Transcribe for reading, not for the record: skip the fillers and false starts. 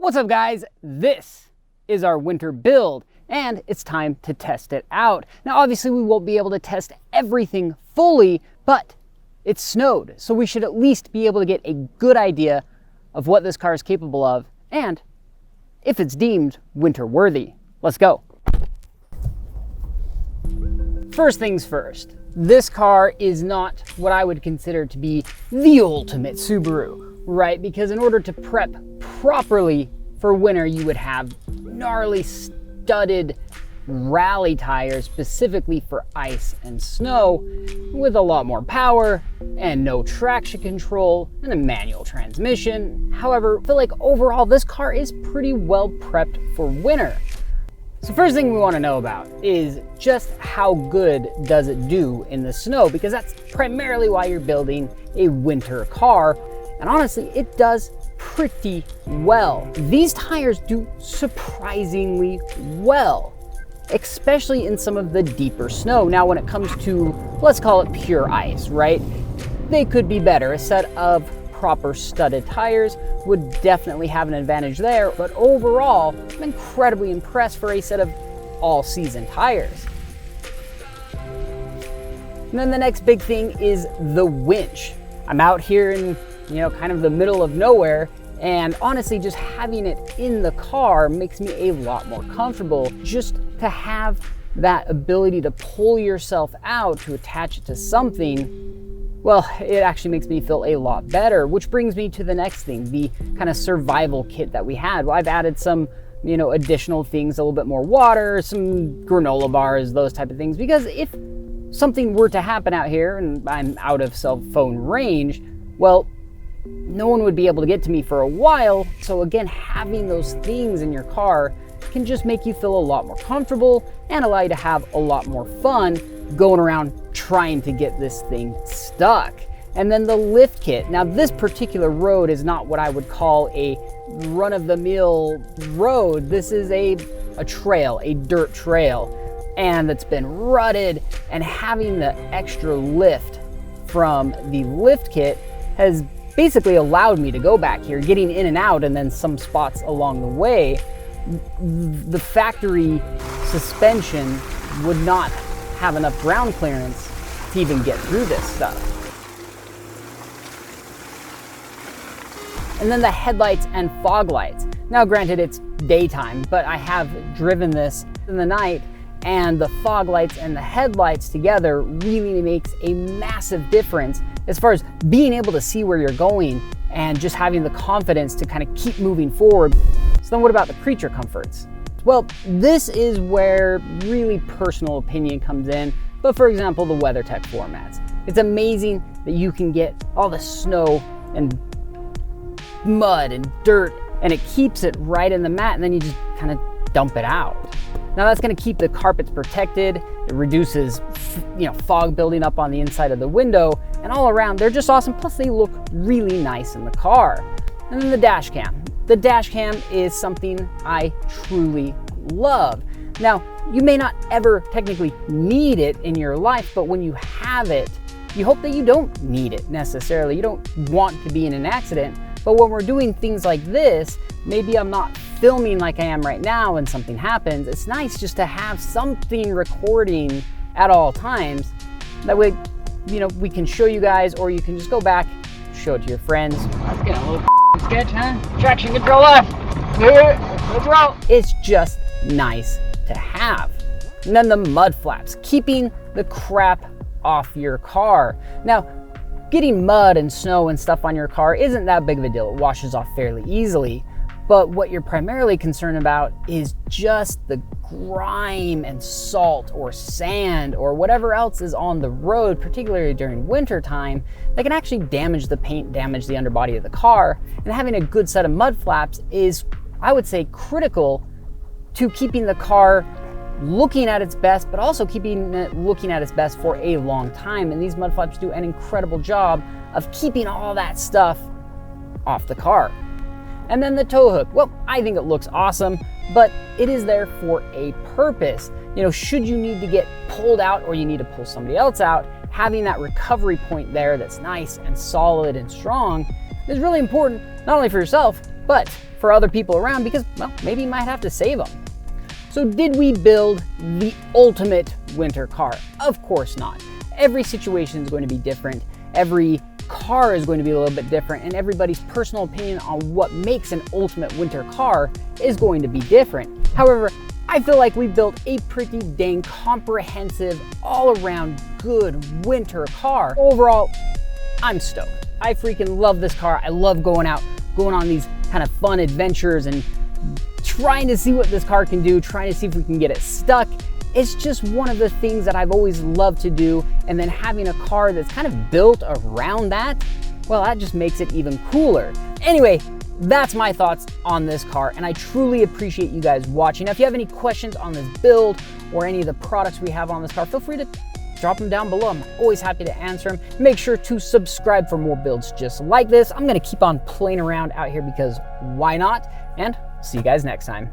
What's up, guys? This is our winter build and it's time to test it out. Now obviously we won't be able to test everything fully, but it snowed, so we should at least be able to get a good idea of what this car is capable of and if it's deemed winter worthy. Let's go. First things first, this car is not what I would consider to be the ultimate Subaru, right? Because in order to prep properly for winter, you would have gnarly studded rally tires specifically for ice and snow with a lot more power and no traction control and a manual transmission. However, I feel like overall this car is pretty well prepped for winter. So first thing we want to know about is just how good does it do in the snow, because that's primarily why you're building a winter car. And honestly, it does pretty well. These tires do surprisingly well, especially in some of the deeper snow. Now, when it comes to, let's call it pure ice, right? They could be better. A set of proper studded tires would definitely have an advantage there, but overall, I'm incredibly impressed for a set of all-season tires. And then the next big thing is the winch. I'm out here in, kind of the middle of nowhere, and honestly, just having it in the car makes me a lot more comfortable. Just to have that ability to pull yourself out, to attach it to something, well, it actually makes me feel a lot better, which brings me to the next thing, the kind of survival kit that we had. Well, I've added some, additional things, a little bit more water, some granola bars, those type of things, because if something were to happen out here and I'm out of cell phone range, well, no one would be able to get to me for a while. So again, having those things in your car can just make you feel a lot more comfortable and allow you to have a lot more fun going around trying to get this thing stuck. And then the lift kit. Now this particular road is not what I would call a run-of-the-mill road. This is a trail, a dirt trail, and it's been rutted, and having the extra lift from the lift kit has basically allowed me to go back here, getting in and out, and then some spots along the way. The factory suspension would not have enough ground clearance to even get through this stuff. And then the headlights and fog lights. Now granted, it's daytime, but I have driven this in the night, and the fog lights and the headlights together really makes a massive difference as far as being able to see where you're going and just having the confidence to kind of keep moving forward. So then what about the creature comforts? Well, this is where really personal opinion comes in, but for example, the WeatherTech floor mats. It's amazing that you can get all the snow and mud and dirt, and it keeps it right in the mat, and then you just kind of dump it out. Now that's going to keep the carpets protected. It reduces, fog building up on the inside of the window, and all around they're just awesome. Plus they look really nice in the car. And then the dash cam. The dash cam is something I truly love. Now, you may not ever technically need it in your life, but when you have it, you hope that you don't need it necessarily. You don't want to be in an accident. But when we're doing things like this, maybe I'm not filming like I am right now and something happens, it's nice just to have something recording at all times. That way, we can show you guys, or you can just go back, show it to your friends. Let's get a little sketch, huh? Traction control off. Let's roll. It's just nice to have. And then the mud flaps, keeping the crap off your car. Now, getting mud and snow and stuff on your car isn't that big of a deal. It washes off fairly easily. But what you're primarily concerned about is just the grime and salt or sand or whatever else is on the road, particularly during winter time, that can actually damage the paint, damage the underbody of the car. And having a good set of mud flaps is, I would say, critical to keeping the car looking at its best, but also keeping it looking at its best for a long time. And these mud flaps do an incredible job of keeping all that stuff off the car. And then the tow hook. Well, I think it looks awesome, but it is there for a purpose. Should you need to get pulled out or you need to pull somebody else out, having that recovery point there that's nice and solid and strong is really important, not only for yourself, but for other people around because, well, maybe you might have to save them. So did we build the ultimate winter car? Of course not. Every situation is going to be different. Every car is going to be a little bit different, and everybody's personal opinion on what makes an ultimate winter car is going to be different. However, I feel like we built a pretty dang comprehensive, all-around good winter car. Overall, I'm stoked. I freaking love this car. I love going out, going on these kind of fun adventures and trying to see what this car can do, trying to see if we can get it stuck. It's just one of the things that I've always loved to do, and then having a car that's kind of built around that, well, that just makes it even cooler. Anyway, that's my thoughts on this car, and I truly appreciate you guys watching. Now, if you have any questions on this build or any of the products we have on this car, feel free to drop them down below. I'm always happy to answer them. Make sure to subscribe for more builds just like this. I'm gonna keep on playing around out here because why not? And see you guys next time.